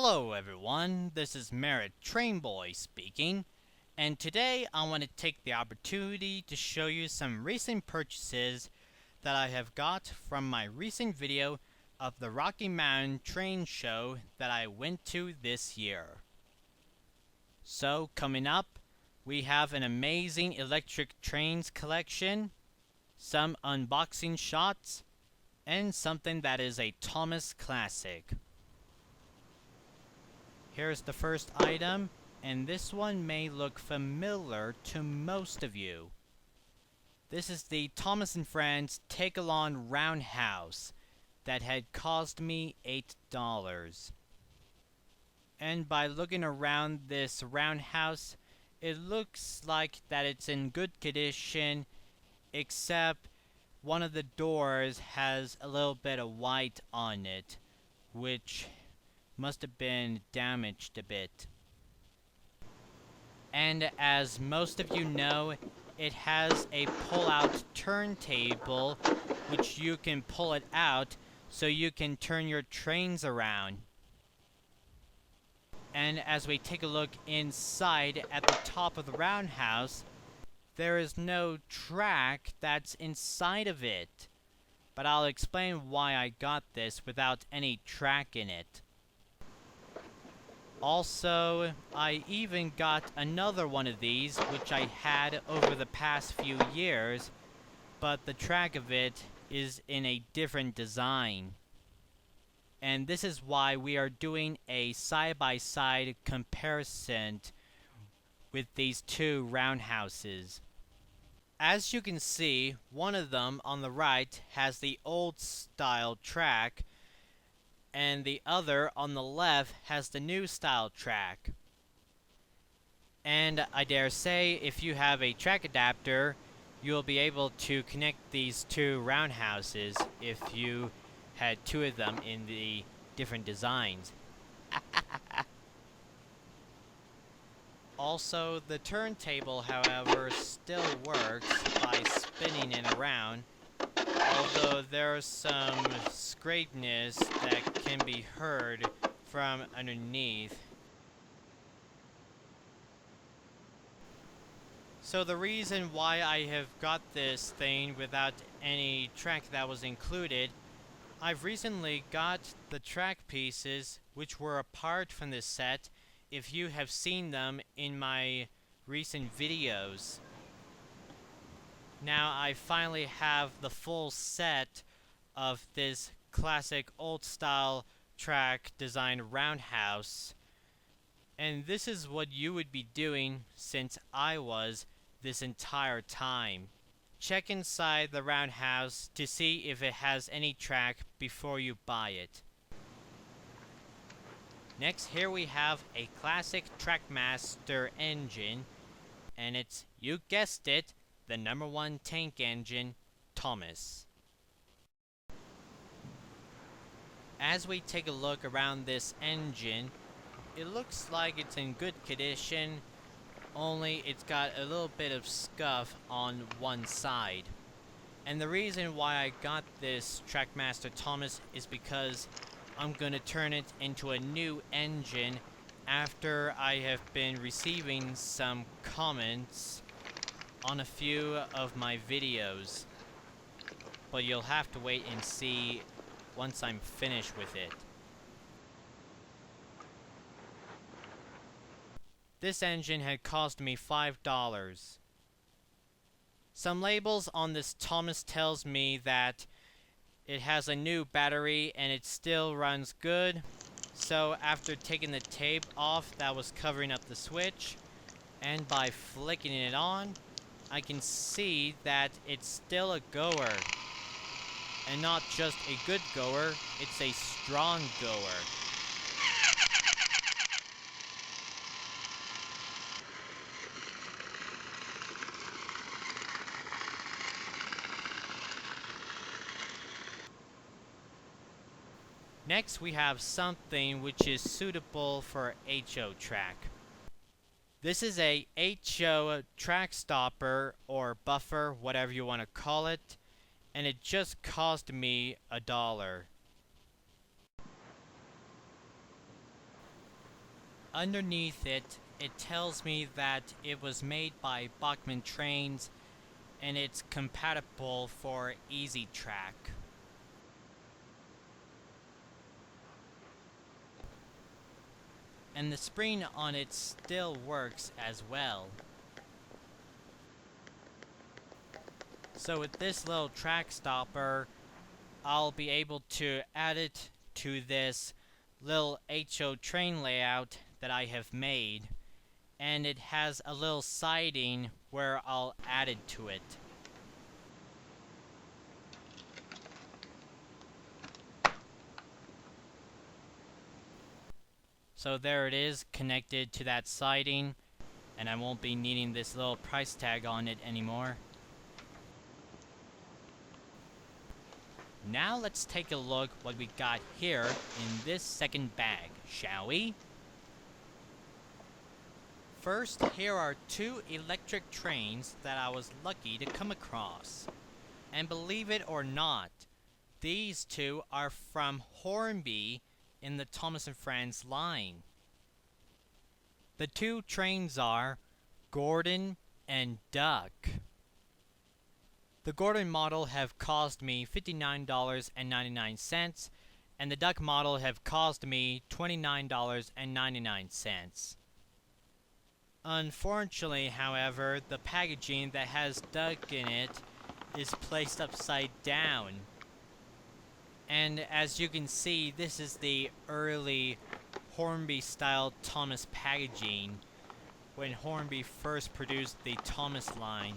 Hello everyone, this is Merritt Trainboy speaking, and today I want to take the opportunity to show you some recent purchases that I have got from my recent video of the Rocky Mountain Train Show that I went to this year. So coming up, we have an amazing electric trains collection, some unboxing shots, and something that is a Thomas classic. Here's the first item, and this one may look familiar to most of you. This is the Thomas & Friends Take-Along Roundhouse that had cost me $8. And by looking around this roundhouse, it looks like that it's in good condition, except one of the doors has a little bit of white on it, which must have been damaged a bit. And as most of you know, it has a pull-out turntable, which you can pull it out so you can turn your trains around. And as we take a look inside at the top of the roundhouse, there is no track that's inside of it. But I'll explain why I got this without any track in it. Also, I even got another one of these, which I had over the past few years, but the track of it is in a different design. And this is why we are doing a side-by-side comparison with these two roundhouses. As you can see, one of them on the right has the old style track, and the other on the left has the new style track. And I dare say, if you have a track adapter, you'll be able to connect these two roundhouses if you had two of them in the different designs. Also, the turntable, however, still works by spinning it around, although there's some scrapeness that can be heard from underneath. So the reason why I have got this thing without any track that was included, I've recently got the track pieces which were apart from this set, if you have seen them in my recent videos. Now I finally have the full set of this classic old style track design roundhouse, and this is what you would be doing since I was this entire time. Check inside the roundhouse to see if it has any track before you buy it. Next, here we have a classic Trackmaster engine, and it's, you guessed it, the #1 tank engine, Thomas. As we take a look around this engine, it looks like it's in good condition, only it's got a little bit of scuff on one side. And the reason why I got this Trackmaster Thomas is because I'm going to turn it into a new engine after I have been receiving some comments on a few of my videos. But you'll have to wait and see once I'm finished with it. This engine had cost me $5. Some labels on this Thomas tells me that it has a new battery and it still runs good. So after taking the tape off that was covering up the switch, and by flicking it on, I can see that it's still a goer. And not just a good goer, it's a strong goer. Next, we have something which is suitable for HO track. This is a HO track stopper or buffer, whatever you want to call it, and it just cost me $1. Underneath it, it tells me that it was made by Bachmann Trains and it's compatible for Easy Track. And the spring on it still works as well. So with this little track stopper, I'll be able to add it to this little HO train layout that I have made, and it has a little siding where I'll add it to it. So there it is, connected to that siding, and I won't be needing this little price tag on it anymore. Now let's take a look what we got here in this second bag, shall we? First, here are two electric trains that I was lucky to come across. And believe it or not, these two are from Hornby in the Thomas & Friends line. The two trains are Gordon and Duck. The Gordon model have cost me $59.99, and the Duck model have cost me $29.99. Unfortunately, however, the packaging that has Duck in it is placed upside down. And as you can see, this is the early Hornby style Thomas packaging when Hornby first produced the Thomas line.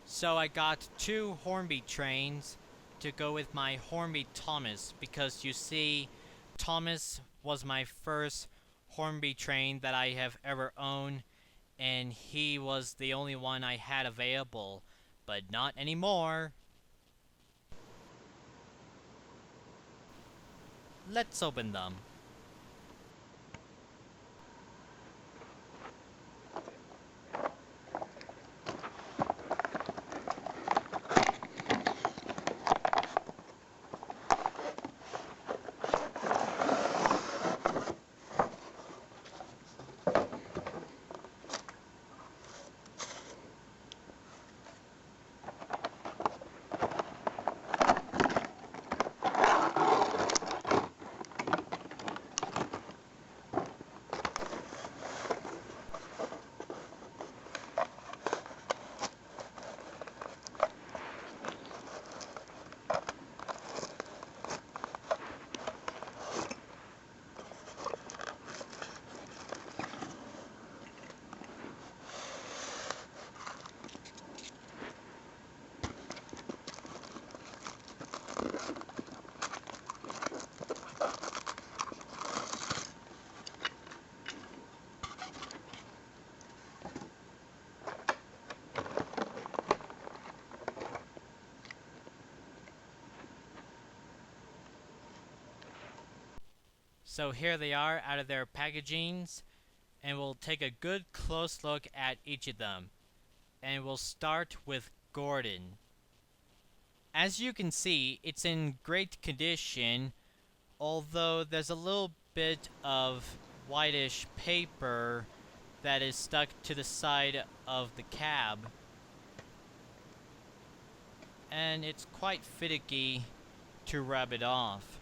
So I got two Hornby trains to go with my Hornby Thomas, because you see, Thomas was my first Hornby train that I have ever owned, and he was the only one I had available, but not anymore. Let's open them. So here they are out of their packagings, and we'll take a good close look at each of them. And we'll start with Gordon. As you can see, it's in great condition, although there's a little bit of whitish paper that is stuck to the side of the cab. And it's quite finicky to rub it off.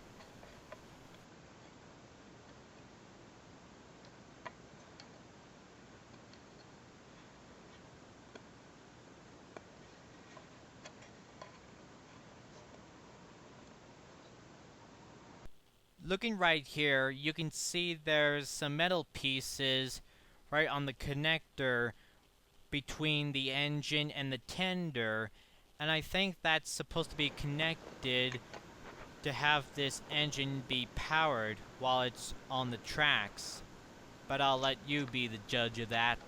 Looking right here, you can see there's some metal pieces right on the connector between the engine and the tender, and I think that's supposed to be connected to have this engine be powered while it's on the tracks, but I'll let you be the judge of that.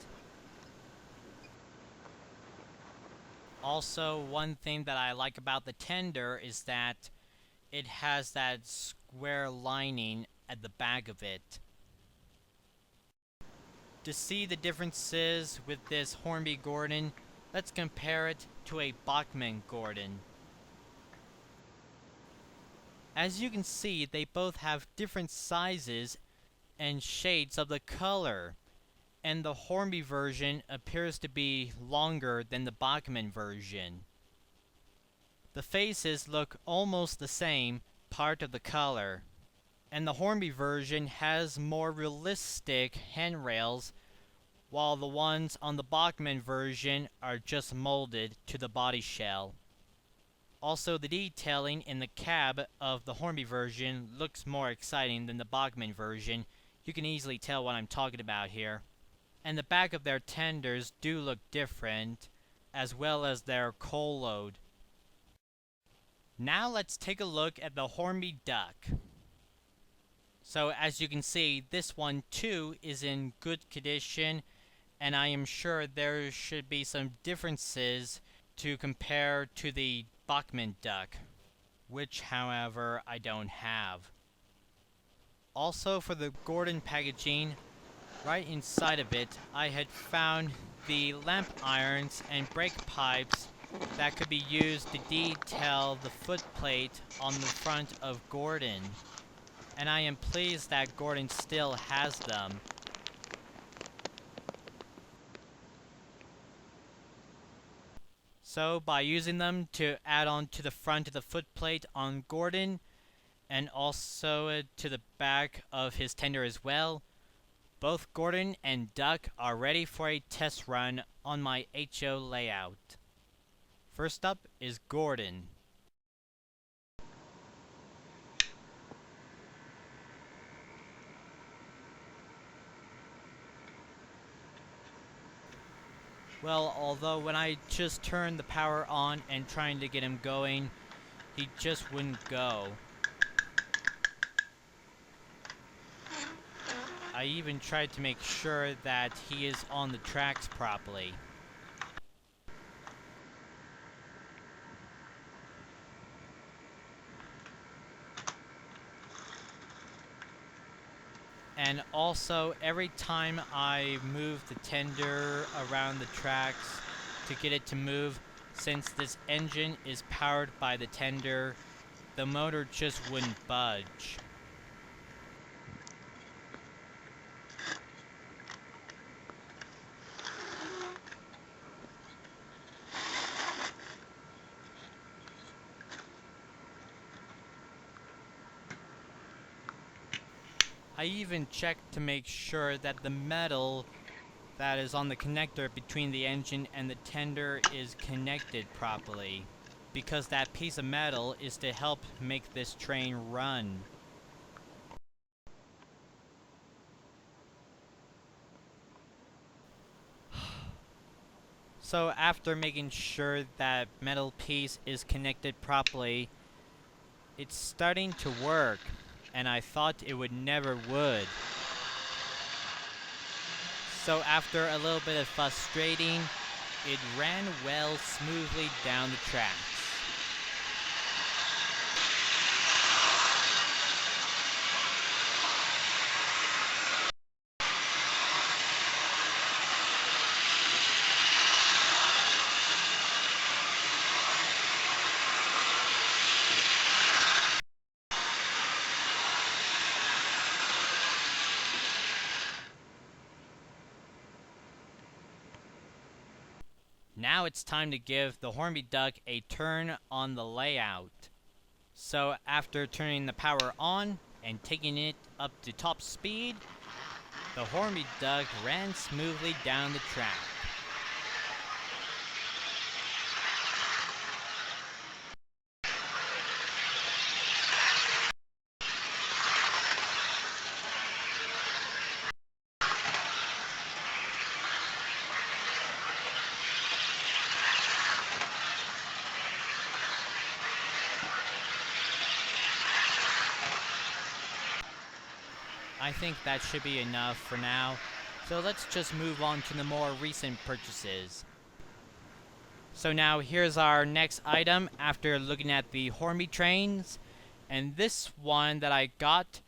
Also, one thing that I like about the tender is that it has that square lining at the back of it. To see the differences with this Hornby Gordon, let's compare it to a Bachman Gordon. As you can see, they both have different sizes and shades of the color, and the Hornby version appears to be longer than the Bachmann version. The faces look almost the same, part of the color, and the Hornby version has more realistic handrails, while the ones on the Bachmann version are just molded to the body shell. Also, the detailing in the cab of the Hornby version looks more exciting than the Bachmann version. You can easily tell what I'm talking about here. And the back of their tenders do look different, as well as their coal load. Now let's take a look at the Hornby Duck. So as you can see, this one too is in good condition, and I am sure there should be some differences to compare to the Bachmann Duck, which however I don't have. Also for the Gordon packaging, right inside of it I had found the lamp irons and brake pipes that could be used to detail the footplate on the front of Gordon, and I am pleased that Gordon still has them. So by using them to add on to the front of the footplate on Gordon, and also to the back of his tender as well, both Gordon and Duck are ready for a test run on my HO layout. First up is Gordon. Well, although when I just turned the power on and trying to get him going, he just wouldn't go. I even tried to make sure that he is on the tracks properly. And also, every time I move the tender around the tracks to get it to move, since this engine is powered by the tender, the motor just wouldn't budge. I even checked to make sure that the metal that is on the connector between the engine and the tender is connected properly, because that piece of metal is to help make this train run. So after making sure that metal piece is connected properly, it's starting to work, and I thought it would never would. So after a little bit of frustrating, it ran well smoothly down the tracks. Now it's time to give the Hornby Duck a turn on the layout. So after turning the power on and taking it up to top speed, the Hornby Duck ran smoothly down the track. I think that should be enough for now, so let's just move on to the more recent purchases. So now here's our next item after looking at the Hornby trains, and this one that I got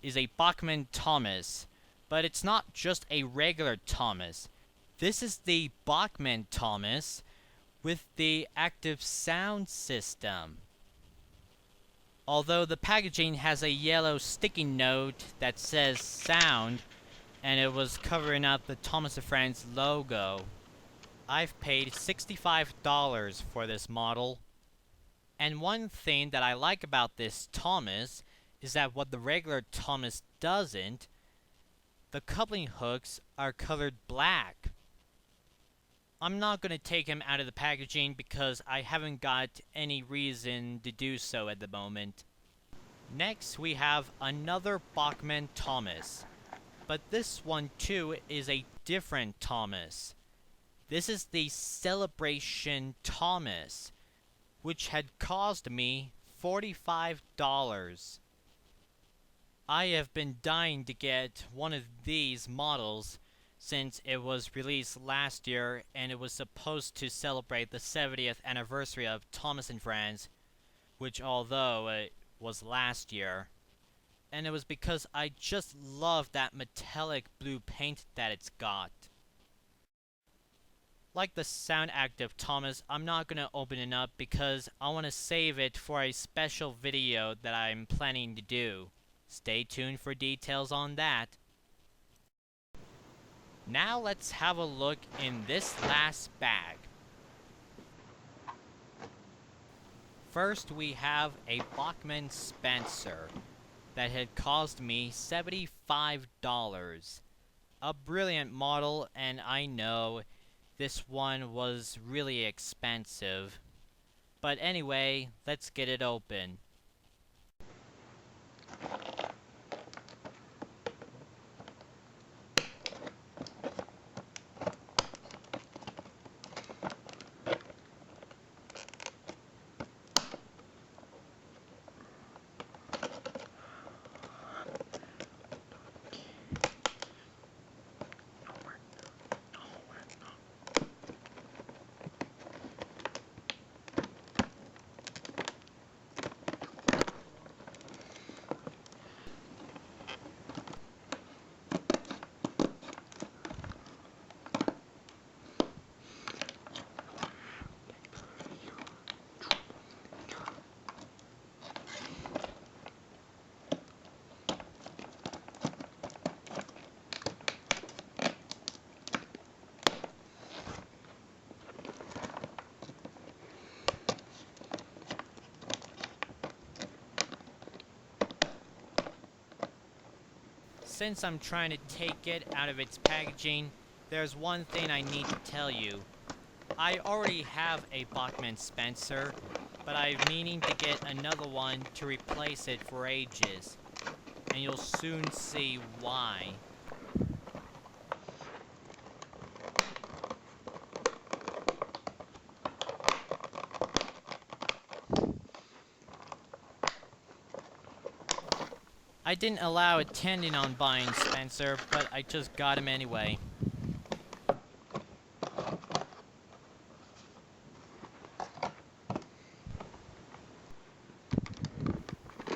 is a Bachman Thomas, but it's not just a regular Thomas. This is the Bachman Thomas with the active sound system. Although the packaging has a yellow sticky note that says sound, and it was covering up the Thomas & Friends logo. I've paid $65 for this model. And one thing that I like about this Thomas is that what the regular Thomas doesn't, the coupling hooks are colored black. I'm not going to take him out of the packaging because I haven't got any reason to do so at the moment. Next we have another Bachman Thomas, but this one too is a different Thomas. This is the Celebration Thomas, which had cost me $45. I have been dying to get one of these models since it was released last year and it was supposed to celebrate the 70th anniversary of Thomas & Friends, which although it was last year. And it was because I just love that metallic blue paint that it's got. Like the Sound Active Thomas, I'm not going to open it up because I want to save it for a special video that I'm planning to do. Stay tuned for details on that. Now let's have a look in this last bag. First we have a Bachmann Spencer that had cost me $75. A brilliant model, and I know this one was really expensive. But anyway, let's get it open. Since I'm trying to take it out of its packaging, there's one thing I need to tell you. I already have a Bachman Spencer, but I'm meaning to get another one to replace it for ages. And you'll soon see why. I didn't allow attending on buying Spencer, but I just got him anyway.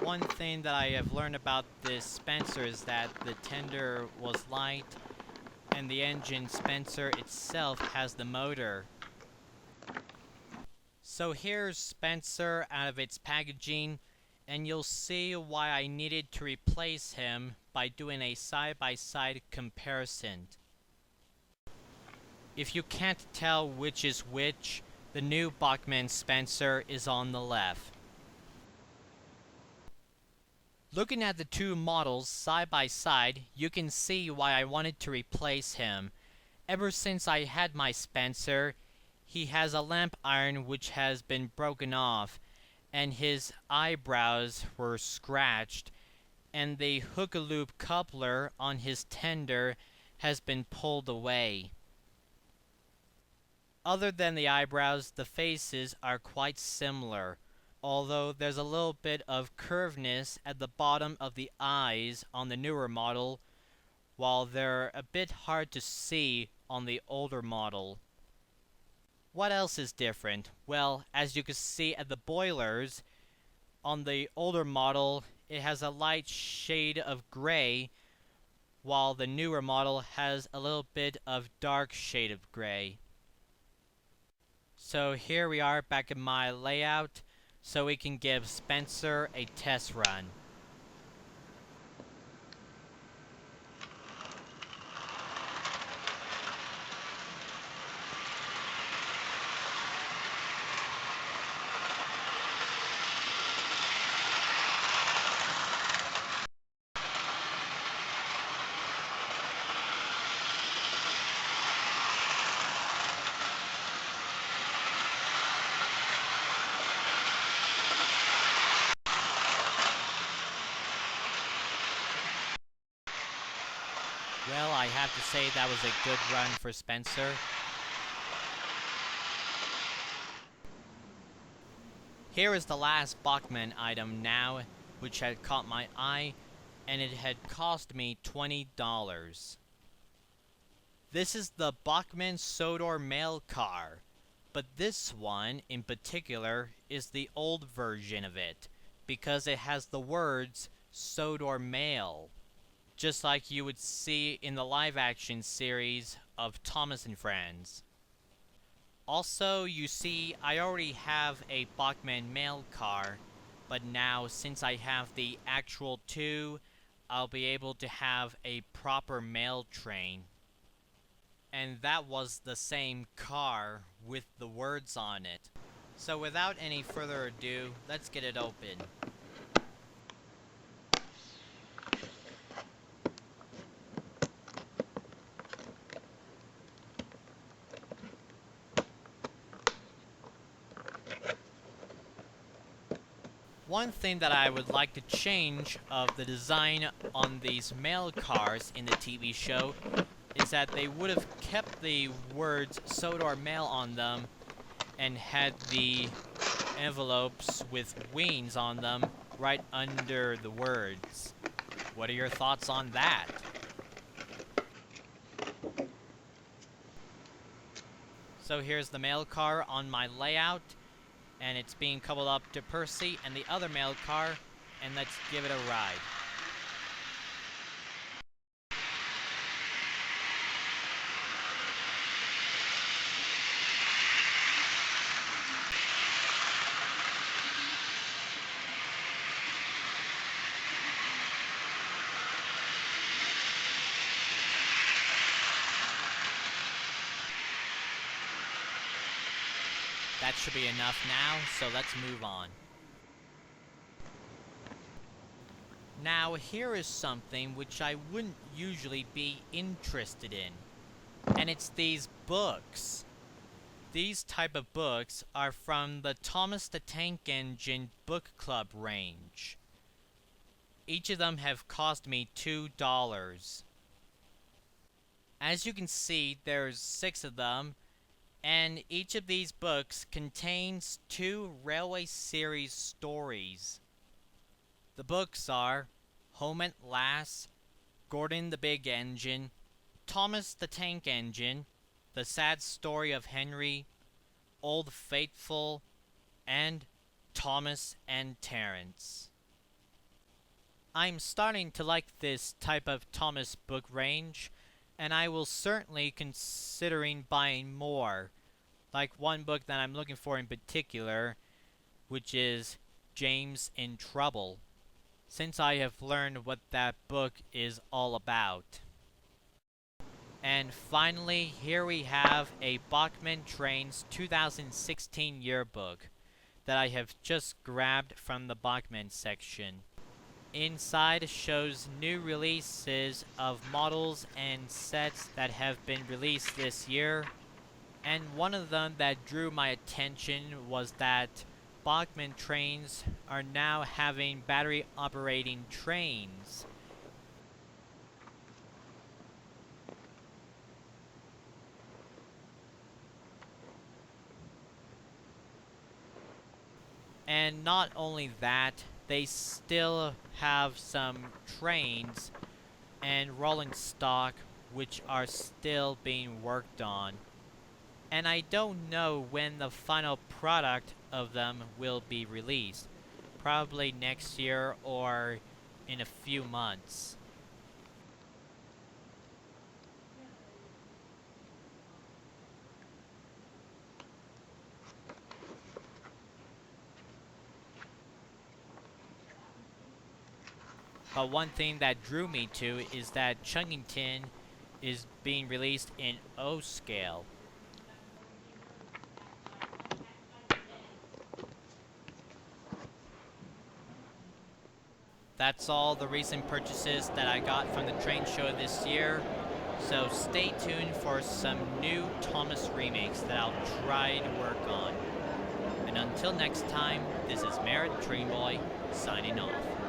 One thing that I have learned about this Spencer is that the tender was light, and the engine Spencer itself has the motor. So here's Spencer out of its packaging, and you'll see why I needed to replace him by doing a side-by-side comparison. If you can't tell which is which, the new Bachman Spencer is on the left. Looking at the two models side by side, you can see why I wanted to replace him. Ever since I had my Spencer, he has a lamp iron which has been broken off, and his eyebrows were scratched, and the hook-a-loop coupler on his tender has been pulled away. Other than the eyebrows, the faces are quite similar, although there's a little bit of curvedness at the bottom of the eyes on the newer model, while they're a bit hard to see on the older model. What else is different? Well, as you can see at the boilers, on the older model, it has a light shade of gray, while the newer model has a little bit of dark shade of gray. So here we are back in my layout. so we can give Spencer a test run. Well, I have to say that was a good run for Spencer. Here is the last Bachman item now, which had caught my eye, and it had cost me $20. This is the Bachmann Sodor mail car, but this one in particular is the old version of it, because it has the words Sodor mail, just like you would see in the live-action series of Thomas and Friends. Also, you see, I already have a Bachmann mail car, but now since I have the actual 2, I'll be able to have a proper mail train. And that was the same car with the words on it. So without any further ado, let's get it open. One thing that I would like to change of the design on these mail cars in the TV show is that they would have kept the words Sodor Mail on them and had the envelopes with wings on them right under the words. What are your thoughts on that? So here's the mail car on my layout, and it's being coupled up to Percy and the other mail car, and let's give it a ride. That should be enough now, so let's move on. Now, here is something which I wouldn't usually be interested in, and it's these books. These type of books are from the Thomas the Tank Engine book club range. Each of them have cost me $2. As you can see, there's 6 of them, and each of these books contains 2 Railway Series stories. The books are Home at Last, Gordon the Big Engine, Thomas the Tank Engine, The Sad Story of Henry, Old Faithful, and Thomas and Terence. I'm starting to like this type of Thomas book range, and I will certainly considering buying more. Like one book that I'm looking for in particular, which is James in Trouble, since I have learned what that book is all about. And finally, here we have a Bachmann Trains 2016 yearbook that I have just grabbed from the Bachmann section. Inside shows new releases of models and sets that have been released this year, and one of them that drew my attention was that Bachmann Trains are now having battery operating trains. And not only that, they still have some trains and rolling stock which are still being worked on. And I don't know when the final product of them will be released. Probably next year or in a few months. But one thing that drew me to is that Chuggington is being released in O scale. That's all the recent purchases that I got from the train show this year. So stay tuned for some new Thomas remakes that I'll try to work on. And until next time, this is Merritt Train Boy signing off.